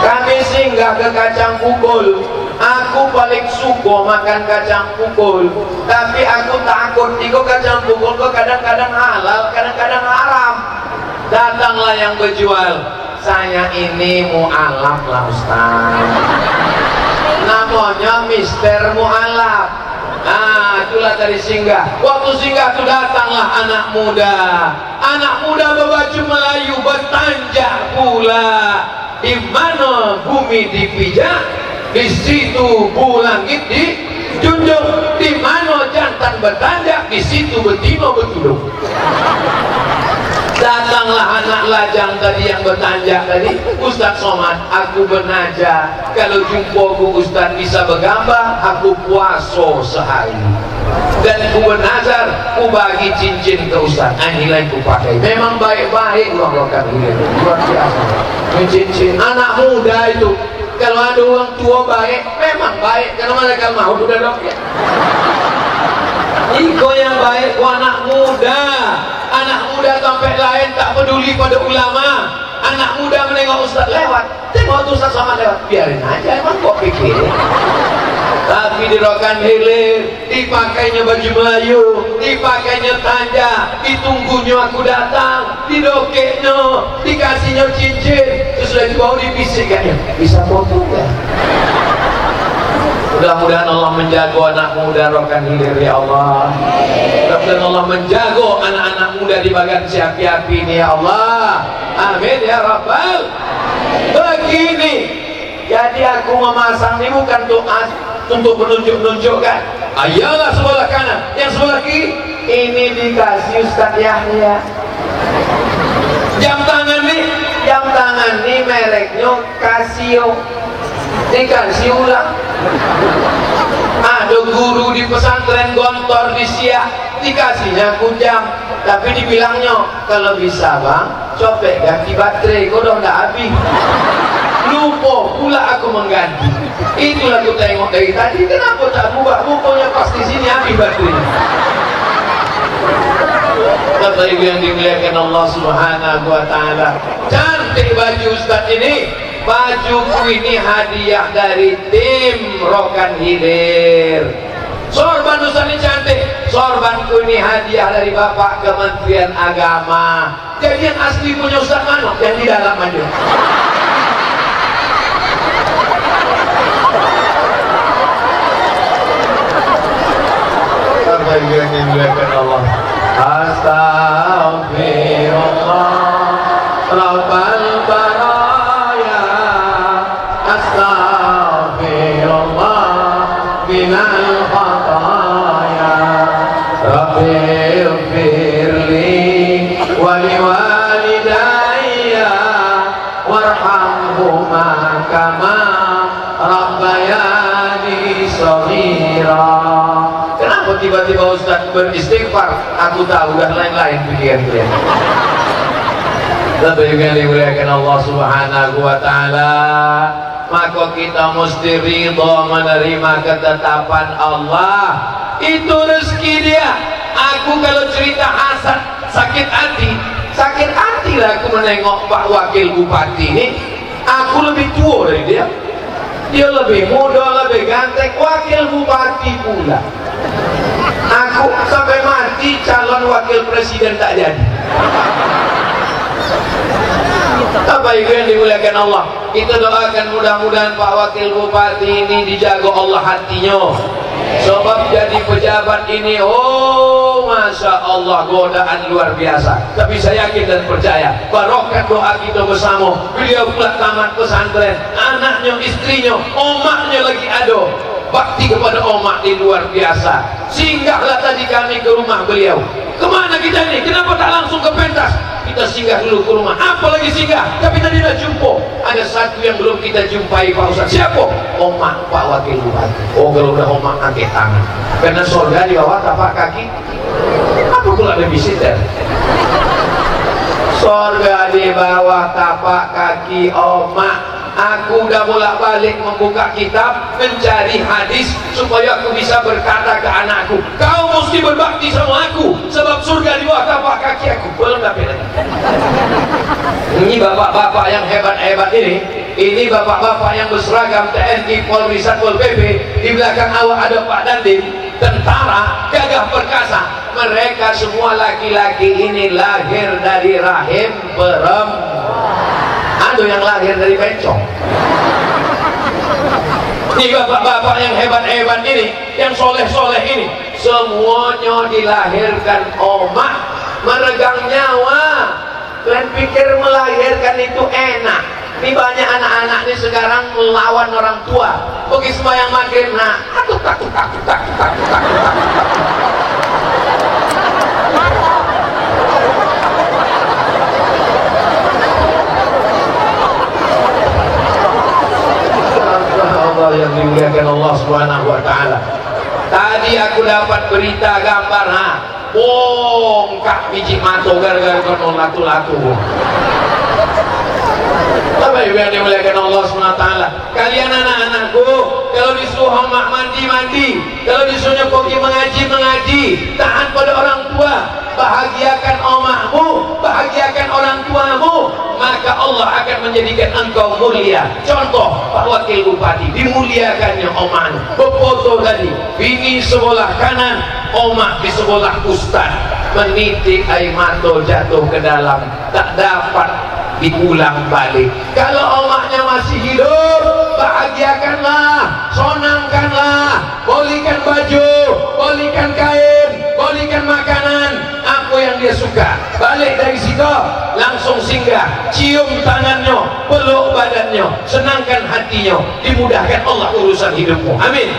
Kami singgah ke kacang pukul. Aku paling suka makan kacang pukul, tapi aku takut iko kacang pukul kok kadang-kadang halal, kadang-kadang haram. Datanglah yang berjual, saya ini mu'alaf lah Ustaz, namanya Mister Mu'alaf. Nah, itulah tadi singgah. Waktu singgah itu datanglah anak muda. Anak muda berbaju Melayu bertanjak pula. Di mana bumi dipijak, di situ langit dijunjung. Di mana jantan bertanjak, di situ betina bertudung. Datanglah anak lajang tadi yang bertanjak tadi, Ustaz Somad, aku bernajak kalau jumpa ku Ustaz bisa bergambar, aku puasa sehari dan ku bernazar, ku bagi cincin ke Ustaz. Nilai ku pakai, memang baik-baik luar biasa. Cincin anak muda itu, kalau ada orang tua baik, memang baik. Kalau mereka mau udah dong ya. Iko yang baik ku anak muda. Anak muda sampai lain tak peduli pada ulama. Anak muda menengok Ustaz lewat, tengok Ustaz sama lewat, biarin aja, emang kok pikir. Tapi di Rokan Hilir dipakainya baju Melayu, dipakainya tanja, ditunggunya aku datang, didokeknya, dikasihnya cincin, sesudah dibawa dibisikkannya, bisa foto ya. Mudah-mudahan Allah menjaga anak muda Rokan Hilir ya Allah. Mudah-mudahan Allah menjaga anak-anak muda di bagian siapi-api ini ya Allah. Amin ya Rabbal. Begini, jadi aku memasang ini bukan untuk menunjuk-nunjukkan. Ayolah sebelah kanan, yang sebelah kiri ini dikasih Ustaz Yahya. Jam tangan nih mereknya Casio, dikasih ulang. Ada guru di pesantren Gontor di Siak, dikasihnya kujam, tapi dibilangnya kalau bisa bang copek ganti baterai, kok udah habis. Lupa pula aku mengganti. Itulah aku tengok dari tadi, kenapa tak buka bukunya, pasti sini habis baterai. Bapak Ibu yang dimuliakan Allah Subhanahu wa Ta'ala, cantik baju Ustaz ini. Bajuku ini hadiah dari tim Rokan Hilir. Sorban Ustaz ini cantik. Sorbanku ini hadiah dari Bapak Kementerian Agama. Jadi yang asli punya Ustaz mana? Yang di dalam aja. Bapak Ibu yang dimuliakan Allah, Astaghfirullah Rabbal baraya, Astaghfirullah minal khataya, Rabbil firli wali walidayya warhamhuma kama rabbayani shaghira. Kenapa tiba-tiba Ustaz beristighfar? Aku tahu dan lain-lain pikiran-pikiran. Lebih yang dimuliakan Allah Subhanahu wa Ta'ala, maka kita mesti ridha menerima ketetapan Allah. Itu rezeki dia. Aku kalau cerita hasad, sakit hati lah aku menengok Pak Wakil Bupati ini. Aku lebih tua dari dia. Dia lebih muda, lebih ganteng, wakil bupati pula. Aku sampai mati calon wakil presiden tak jadi. Bapak Ibu yang dimuliakan Allah, kita doakan mudah-mudahan Pak Wakil Bupati ini dijaga Allah hatinya. Sebab jadi pejabat ini, oh Masya Allah, godaan luar biasa. Tapi saya yakin dan percaya, barokat doa kita bersama. Beliau pula tamat pesantren, anaknya, istrinya, omaknya lagi ada. Bakti kepada omak di luar biasa. Singgahlah tadi kami ke rumah beliau. Kemana kita ini? Kenapa tak langsung ke pentas? Kita singgah dulu ke rumah. Apa lagi singgah? Tapi tadi dah jumpa. Ada satu yang belum kita jumpai, Pak Ustaz. Siapa? Omak Pak Wakil Bupati. Oh, kalau udah omak angkat tangan. Karena surga di bawah tapak kaki. Apa pula babysitter? Surga di bawah tapak kaki omak. Aku udah bolak-balik membuka kitab, mencari hadis supaya aku bisa berkata ke anakku, kau mesti berbakti sama aku, sebab surga di bawah tapak kaki aku. Belum dapat lagi. Ini bapak-bapak yang hebat-hebat ini bapak-bapak yang berseragam TNI, Polri, Satpol PP. Di belakang awak ada Pak Dandim, tentara gagah perkasa. Mereka semua laki-laki ini lahir dari rahim perempuan. Ada yang lahir dari bencong. Ini bapak-bapak yang hebat-hebat ini, yang soleh-soleh ini, semuanya dilahirkan omak, meregang nyawa. Kalian pikir melahirkan itu enak? Ini banyak anak-anak ini sekarang melawan orang tua. Pergi sembahyang maghrib, nah, takut. Yang dimuliakan Allah Subhanahu wa taala. Tadi aku dapat berita gambar bongkak biji mato gara-gara konon latu-latu. Bapak Ibu yang dimuliakan Allah Subhanahu wa taala. Kalian anak-anakku, kalau disuruh mak mandi, kalau disuruh pergi mengaji, taat pada orang tua, bahagiakan omakmu, bahagiakan orang tuamu, maka Allah akan menjadikan engkau mulia. Contoh Pak Wakil Bupati, dimuliakannya omaknya. Berfoto tadi, bini sebelah kanan, omak di sebelah ustaz, menitik air mata jatuh ke dalam, tak dapat diulang balik. Kalau omaknya masih hidup, bahagiakanlah, senangkanlah, belikan baju, belikan kain, belikan makanan, apa yang dia suka. Balik dari situ, langsung singgah, cium tangannya, peluk badannya, senangkan hatinya, dimudahkan Allah urusan hidupmu. Amin.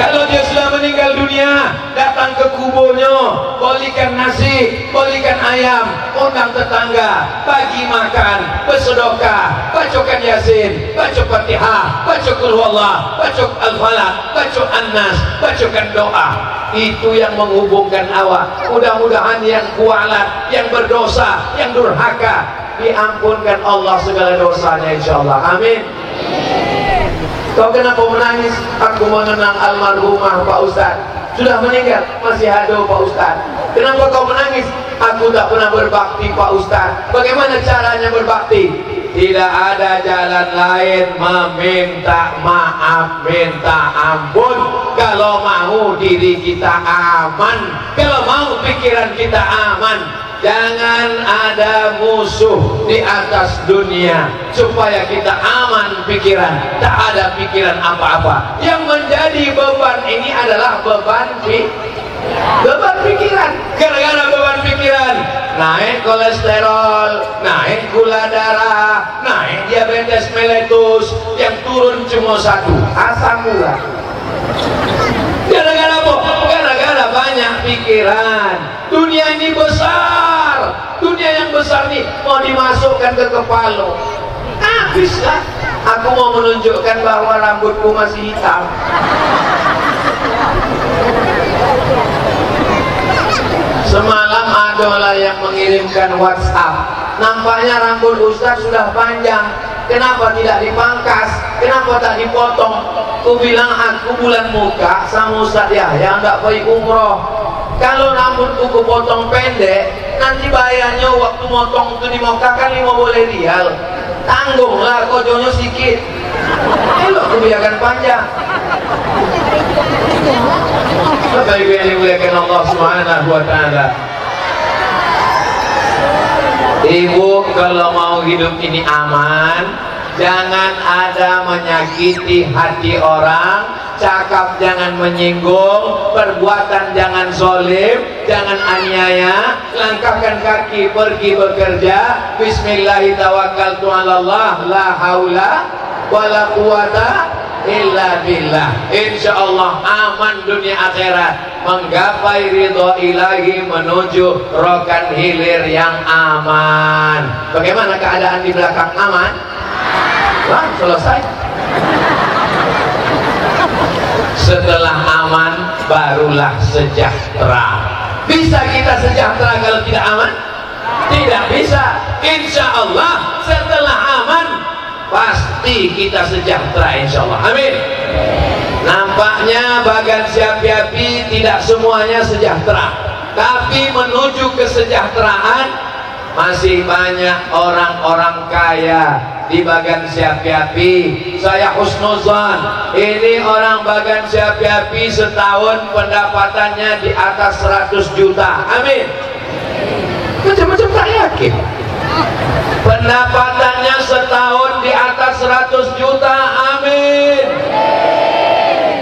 Kalau dia sudah meninggal dunia, datang ke kuburnya, belikan nasi, belikan ayam, undang tetangga, bagi makan, bersedekah, bacakan Yasin, baca Fatihah, baca Qul Huwallah, baca Al-Falaq, baca An-Nas, bacakan doa. Itu yang menghubungkan awak. Mudah-mudahan yang kualat, yang berdosa, yang durhaka, diampunkan Allah segala dosanya, insyaallah. Amin. Kau kenapa menangis? Aku mengenang almarhumah Pak Ustaz. Sudah meninggal, masih ada Pak Ustaz. Kenapa kau menangis? Aku tak pernah berbakti Pak Ustaz. Bagaimana caranya berbakti? Tidak ada jalan lain, meminta maaf, minta ampun. Kalau mau diri kita aman, kalau mau pikiran kita aman, jangan ada musuh di atas dunia supaya kita aman pikiran, tak ada pikiran apa-apa. Yang menjadi beban ini adalah beban pikiran. Gara-gara beban pikiran, naik kolesterol, naik gula darah, naik diabetes mellitus, yang turun cuma satu, asam urat. Gara-gara apa? Gara-gara banyak pikiran. Dunia ini besar, dunia yang besar nih mau dimasukkan ke kepala, habislah. Aku mau menunjukkan bahwa rambutku masih hitam. Semalam adalah yang mengirimkan WhatsApp, nampaknya rambut Ustaz sudah panjang, kenapa tidak dipangkas, kenapa tak dipotong? Ku bilang aku bulan muka sama Ustaz Yahya nggak pergi umroh, Kalau rambut kuku potong pendek, nanti bayarnya waktu motong itu di Mekah kan 50 rial. Tanggunglah kojonya sikit. Elok kebiakan panjang. Bapak Ibu yang dimuliakan Allah Subhanahu wa taala. Ibu kalau mau hidup ini aman, jangan ada menyakiti hati orang, cakap jangan menyinggung, perbuatan jangan zolim, jangan aniaya, langkahkan kaki pergi bekerja, bismillahirrahmanirrahim, la haula wala quwata illa billah. Insyaallah aman dunia akhirat, menggapai ridho ilahi menuju rokan hilir yang aman. Bagaimana keadaan di belakang? Aman? Wah, selesai. Setelah aman barulah sejahtera. Bisa kita sejahtera kalau tidak aman? Tidak bisa. Insya Allah setelah aman pasti kita sejahtera, insya Allah. Amin. Nampaknya bagan Siapi-Api tidak semuanya sejahtera, tapi menuju kesejahteraan masih banyak orang-orang kaya di bagan Siapi-Api. Saya husnuzan, ini orang bagan Siapi-Api setahun pendapatannya di atas 100 juta. Amin. Macam-macam tak yakin. Pendapatannya setahun di atas 100 juta. Amin.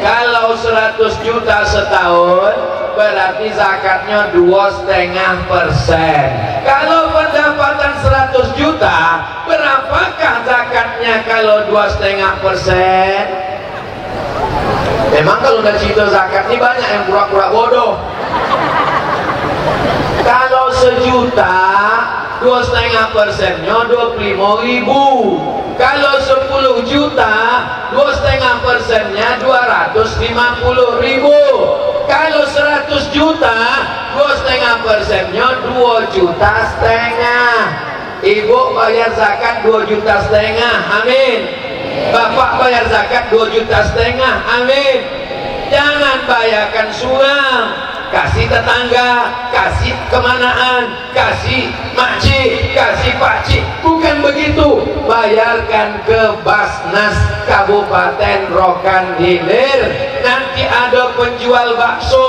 Kalau 100 juta setahun berarti zakatnya 2,5%. Kalau pendapatan 100 juta, berapakah zakatnya kalau 2,5%? Memang kalau udah cerita zakat ini banyak yang pura-pura bodoh. Kalau sejuta, 2,5%-nya 25.000. Kalau 10 juta, 2,5%-nya 250.000. Kalau 100 juta, 2,5%-nya 2,5 juta. Ibu bayar zakat 2,5 juta. Amin. Bapak bayar zakat 2,5 juta. Amin. Jangan bayarkan suram, kasih tetangga, kasih kemanaan, kasih makcik, kasih pakcik. Bukan begitu. Bayarkan ke Basnas Kabupaten Rokan Hilir. Nanti ada penjual bakso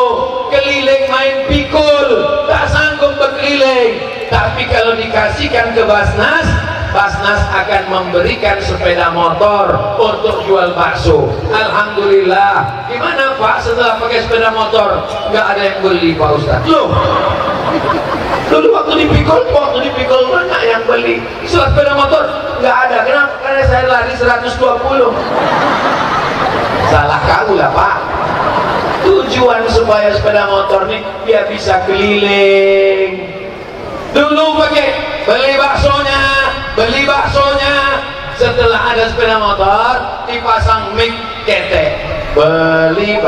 keliling main pikul, tak sanggup berkeliling. Tapi kalau dikasihkan ke Basnas, Basnas akan memberikan sepeda motor untuk jual bakso. Alhamdulillah. Gimana Pak setelah pakai sepeda motor? Nggak ada yang beli Pak Ustaz. Loh, dulu waktu dipikul banyak yang beli. Setelah sepeda motor nggak ada. Kenapa? Karena saya lari 120. Salah kamu lah Pak. Tujuan supaya sepeda motor nih dia bisa keliling. Dulu pakai beli baksonya, setelah ada sepeda motor dipasang mic ketek, beli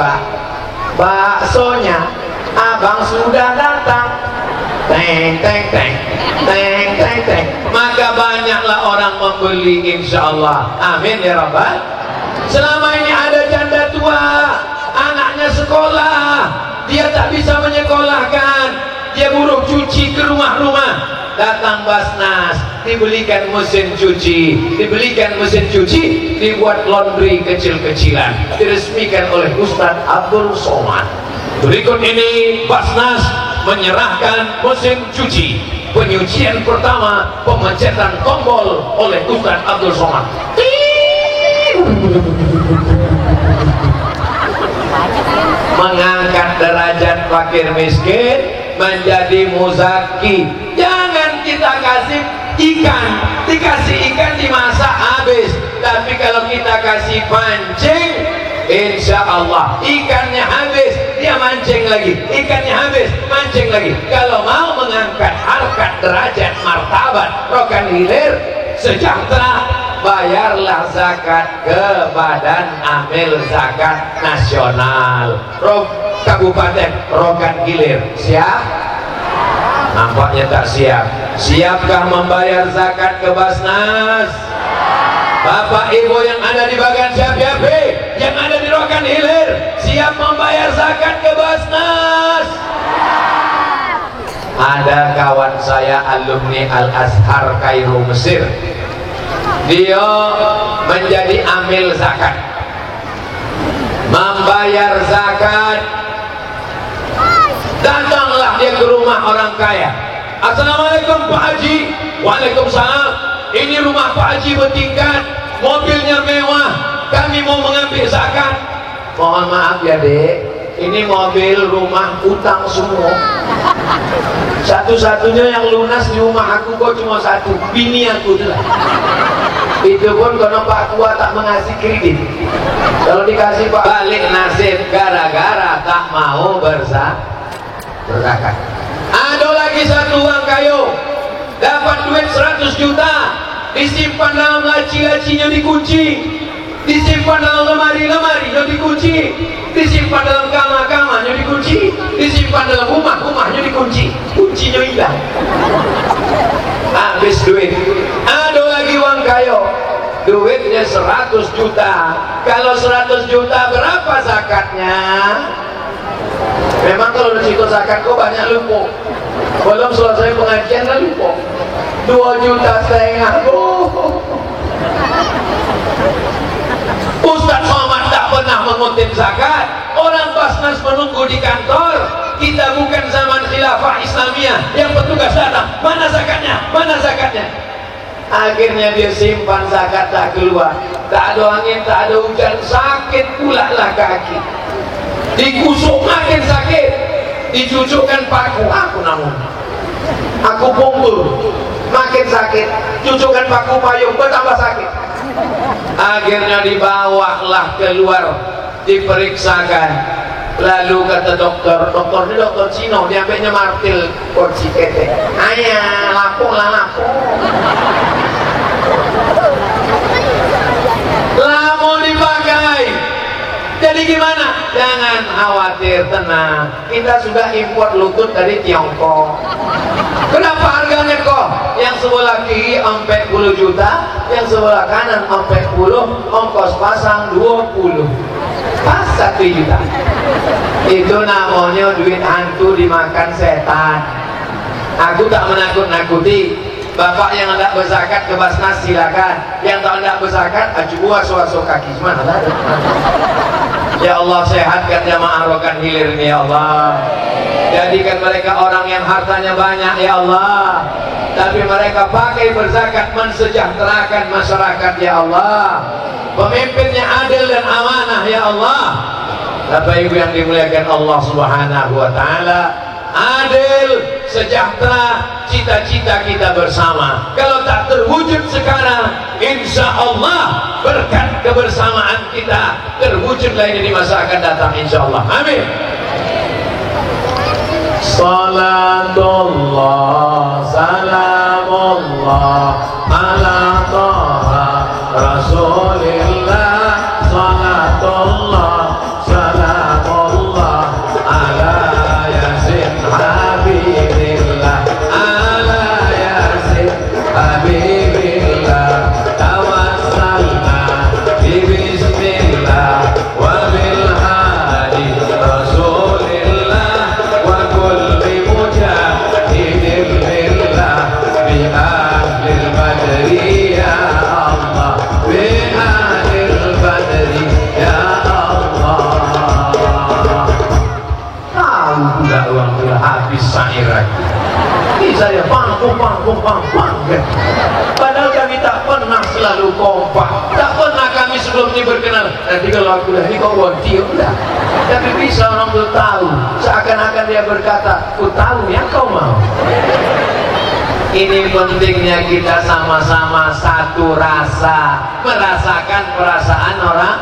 baksonya, abang sudah datang, teng teng teng teng teng teng. Maka banyaklah orang membeli, insya Allah. Amin ya Rabbal. Selama ini ada janda tua, anaknya sekolah, dia tak bisa menyekolahkan, dia buruh cuci ke rumah-rumah. Datang Basnas, dibelikan mesin cuci, dibuat laundry kecil-kecilan, diresmikan oleh Ustaz Abdul Somad. Berikut ini Basnas menyerahkan mesin cuci, penyucian pertama, pemencatan tombol oleh Ustaz Abdul Somad. Mengangkat derajat fakir miskin menjadi muzaki. Jangan kita kasih ikan, dikasih ikan dimasak habis. Tapi kalau kita kasih pancing, insya Allah ikannya habis, dia mancing lagi, ikannya habis, mancing lagi. Kalau mau mengangkat harkat derajat martabat Rokan Hilir sejahtera, bayarlah zakat ke Badan Amil Zakat Nasional Kabupaten Rokan Hilir. Siap? Nampaknya tak siap. Siapkah membayar zakat ke Basnas? Bapak Ibu yang ada di bagian Siapi-Api, yang ada di Rokan Hilir, siap membayar zakat ke Basnas? Ada kawan saya alumni Al-Azhar Kairo Mesir, dia menjadi amil zakat, membayar zakat. Datanglah dia ke rumah orang kaya. Assalamualaikum Pak Haji. Waalaikumsalam. Ini rumah Pak Haji bertingkat, mobilnya mewah, kami mau mengambil zakat. Mohon maaf ya dek, ini mobil rumah utang semua. Satu-satunya yang lunas di rumah aku kok cuma satu, bini aku tuh. Itu pun karena Pak Tua tak mengasih kredit. Kalau dikasih Pak balik nasib gara-gara tak mau berzakat. Ada lagi satu orang kayu dapat duit 100 juta, disimpan dalam laci-lacinya dikunci, disimpan dalam lemari-lemarinya dikunci, disimpan dalam kamar-kamarnya dikunci, disimpan dalam rumah-rumahnya dikunci, kuncinya hilang, habis duit. Ada lagi uang kayu duitnya 100 juta. Kalau 100 juta berapa zakatnya? Memang kalau risiko zakat kok banyak lupa. Belum selesai pengajian dah lupa. 2,5 juta. Ustaz Somad tak pernah mengutip zakat. Orang Basnas menunggu di kantor. Kita bukan zaman khilafah Islamiyah yang petugas datang, mana zakatnya, mana zakatnya. Akhirnya dia simpan zakat tak keluar. Tak ada angin, tak ada hujan, sakit pula lah kaki. Dikusuk makin sakit, dicucukkan paku, aku namun aku punggur makin sakit, cucukkan paku payung bertambah sakit. Akhirnya dibawalah keluar, diperiksakan. Lalu kata dokter ini dokter Cino, diambilnya martil kursi ketek. Ayah lapung lah lapung. Lama dipakai. Jadi gimana? Jangan khawatir, tenang. Kita sudah import lutut dari Tiongkok. Kenapa harganya kok? Yang sebelah kiri 40 juta, yang sebelah kanan 40, ongkos pasang 20. Pas 1 juta. Itu namanya duit hantu dimakan setan. Aku tak menakut-nakuti. Bapak yang hendak berzakat ke Basnas silakan. Yang tak hendak berzakat acuh suasuh kaki mana ada. Ya Allah, sehatkan jamaah Rokan Hilir ini ya Allah. Jadikan mereka orang yang hartanya banyak ya Allah, tapi mereka pakai berzakat mensejahterakan masyarakat ya Allah. Pemimpinnya adil dan amanah ya Allah. Bapak Ibu yang dimuliakan Allah Subhanahu wa taala, adil, sejahtera, cita-cita kita bersama. Kalau tak terwujud sekarang, insya Allah berkat kebersamaan kita terwujud lain di masa akan datang insya Allah. Amin. Salatullah salamullah ala taha rasulillah. Salatullah salamullah ala yasin habibillah, ala yasin habibillah. Tawassalna bi bismillah wa bil hadi rasulillah wa kulli mujahidin lillah bi ahlil badri ya Allah, bi ahlil badri ya Allah. Tahu tidak uang sudah habis syair lagi. Ini saya panggung. Padahal kami tak pernah selalu kompak, tak pernah kami sebelum ini berkenal. Nanti kalau aku dah ini kau wanti, udah. Tapi bisa orang itu tahu, seakan-akan dia berkata, ku tahu yang kau mau. Ini pentingnya kita sama-sama satu rasa, merasakan perasaan orang.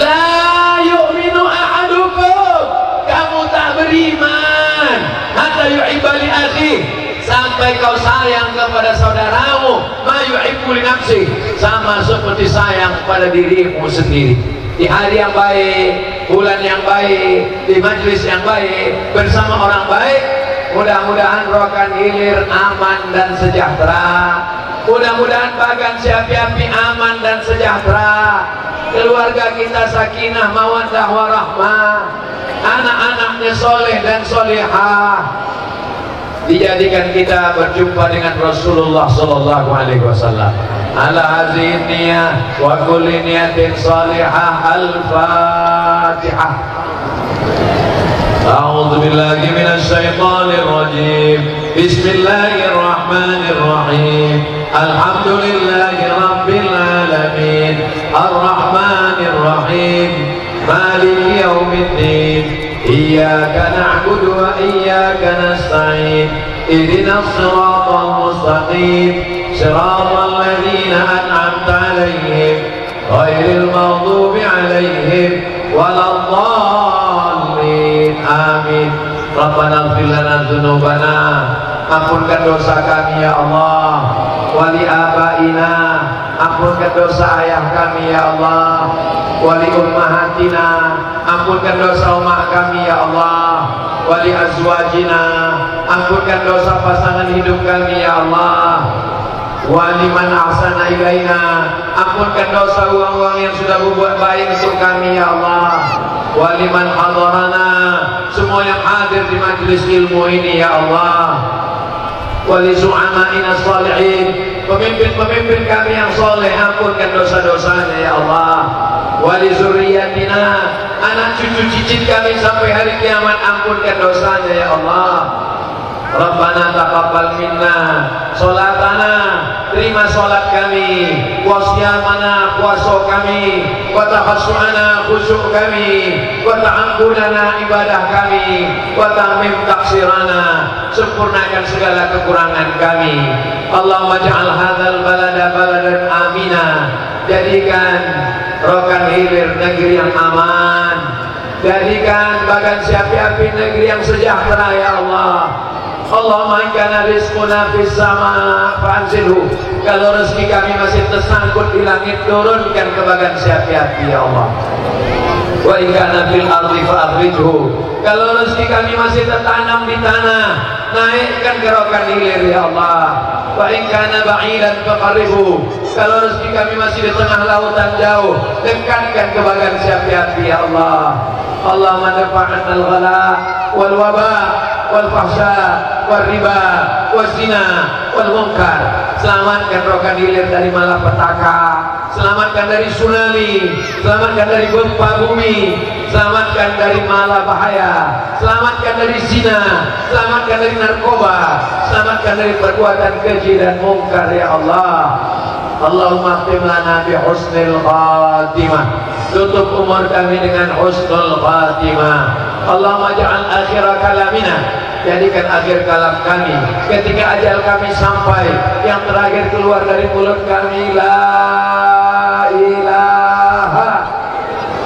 La yu'minu ahadukum, kamu tak beriman hatta yuhibba li akhi, sampai kau sayang kepada saudaramu ma yuhibbu li nafsi, sama seperti sayang pada dirimu sendiri. Di hari yang baik, bulan yang baik, di majlis yang baik, bersama orang baik, mudah-mudahan Rokan Hilir aman dan sejahtera. Mudah-mudahan Bagan Api-Api aman dan sejahtera. Keluarga kita sakinah mawaddah warahmah, anak-anaknya soleh dan solehah. dijadikan kita berjumpa dengan Rasulullah sallallahu alaihi wasallam. Ala hadhihi niyyah wa kulli niyatin salihah. Al-Fatihah. A'udzu billahi minasy syaithanir rajim. Bismillahir rahmanir rahim. Alhamdulillahi rabbil alamin. Ar-rahmanir rahim. Maliki yaumiddin. Iyyaka na'budu wa iyyaka nasta'in. Ihdinas siratal mustaqim. Siratal ladzina an'amta 'alaihim ghairil maghdubi 'alaihim waladdallin. Amin. Rabbana ighfir lana dzunubana, ampunkan dosa kami ya Allah. Wali abaina, ampunkan dosa ayah kami ya Allah. Wali ummahatina, ampunkan dosa umat kami ya Allah. Wali azwajina, ampunkan dosa pasangan hidup kami ya Allah. Wali man ahsana ilaina, ampunkan dosa uang-uang yang sudah berbuat baik untuk kami ya Allah. Wali man hadarana, semua yang hadir di majelis ilmu ini ya Allah. Wali su'ama'ina salihin, pemimpin-pemimpin kami yang soleh, ampunkan dosa-dosanya ya Allah. Wali zuriyatina, anak cucu cicit kami sampai hari kiamat, ampunkan dosanya ya Allah. Rabbana taqabbal minna sholatana, terima sholat kami, wasyamana, puasa kami, wa tahassu'ana, khusyuk kami, wa ta'abbudana, ibadah kami, wa tamim taksirana, sempurnakan segala kekurangan kami. Allahumma ja'al hadzal balada baladan amina, jadikan Rokan Hilir negeri yang aman, jadikan Bagan Siapi-api negeri yang sejahtera ya Allah. Allahumma kana rizquna fis sama fa'anzilhu, kalau rezeki kami masih tersangkut di langit, turunkan ke Bagan Siapi-api ya Allah. Wa in kana fil ardi fa'afridhu, kalau rezeki kami masih tertanam di tanah, naikkan ke Rokan Hilir ya Allah. Wa in kana ba'idan faqarribhu, kalau rezeki kami masih di tengah lautan jauh, dekatkan ke Bagan Siapi-api ya Allah. Allahumma dafa'an al-ghala wal waba wal fahsya wal riba wal zina wal munkar, selamatkan Rokan Hilir dari malapetaka, selamatkan dari tsunami, selamatkan dari gempa bumi, selamatkan dari malabahaya, selamatkan dari zina, selamatkan dari narkoba, selamatkan dari perbuatan keji dan munkar ya Allah. Allahumma khtim lana bi husnil khatimah, tutup umur kami dengan husnul khatimah. Allahumma ja'al akhira kalamina, jadikan akhir kalam kami ketika ajal kami sampai, yang terakhir keluar dari mulut kami la ilaha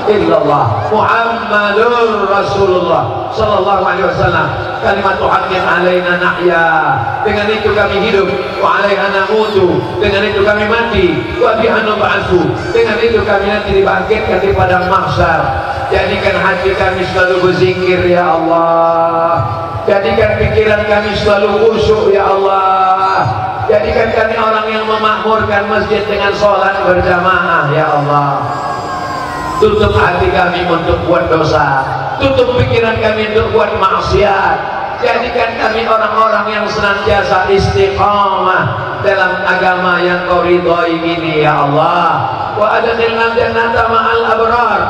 illallah Muhammadur Rasulullah sallallahu alaihi wasallam. Kalimatu haqqin alaina nahya, dengan itu kami hidup. Wa alaiha namutu, dengan itu kami mati. Wa biha nub'atsu, dengan itu kami nanti dibangkitkan di padang mahsyar. Jadikan hati kami selalu berzikir ya Allah, jadikan pikiran kami selalu khusyuk ya Allah, jadikan kami orang yang memakmurkan masjid dengan sholat berjamaah ya Allah. Tutup hati kami untuk buat dosa, tutup pikiran kami untuk buat maksiat. Jadikan kami orang-orang yang senantiasa istiqamah dalam agama yang Kau ridhoi ini ya Allah. Wa adkhilna jannata ma'al abrar,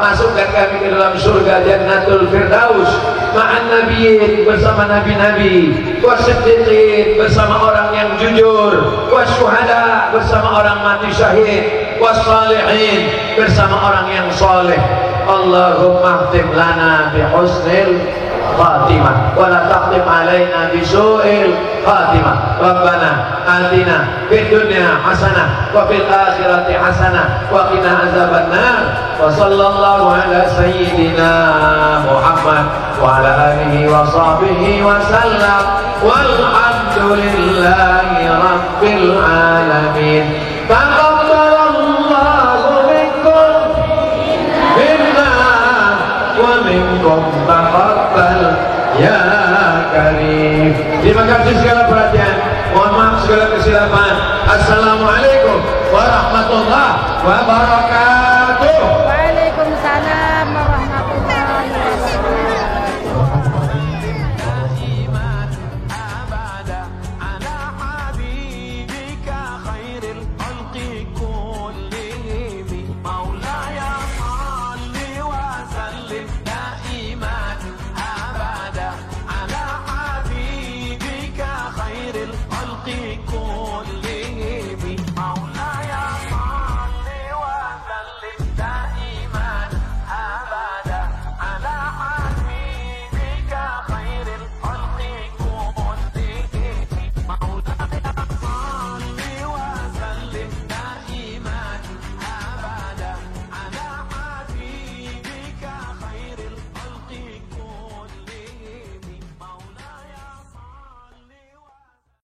masukkan kami ke dalam surga Jannatul Firdaus ma'an nabiyyin, bersama nabi-nabi, wasiddiqin, bersama orang yang jujur, wasyuhada, bersama orang mati syahid, wassalihin, bersama orang yang soleh. Allahumma khtim lana bi husnil khatimah wa la taqdim alaina bi su'il khatimah. Rabbana atina fid dunya hasanah wa fil akhirati hasanah wa qina azabannar. Wa sallallahu ala sayyidina Muhammad wa ala alihi wa sahbihi wa sallam, walhamdulillahi rabbil alamin. Taqabbalallahu minkum minna wa minkum taqabbal ya karim. Terima kasih segala perhatian, mohon maaf segala kesilapan. Assalamualaikum warahmatullahi wabarakatuh. Waalaikumsalam warahmatullahi wabarakatuh. hatiku